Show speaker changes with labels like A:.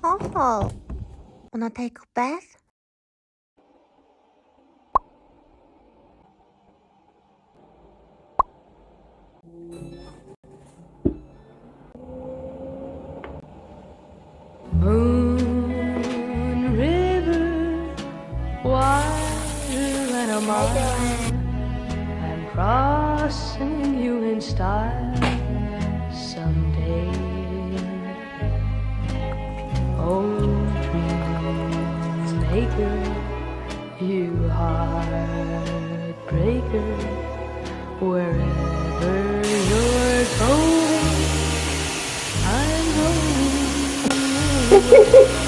A: Hoho, wanna take a bath?
B: Moon River, wider than a mile. I'm crossing you in style someday. Oh, dream maker, you heartbreaker, wherever you're going, I'm going.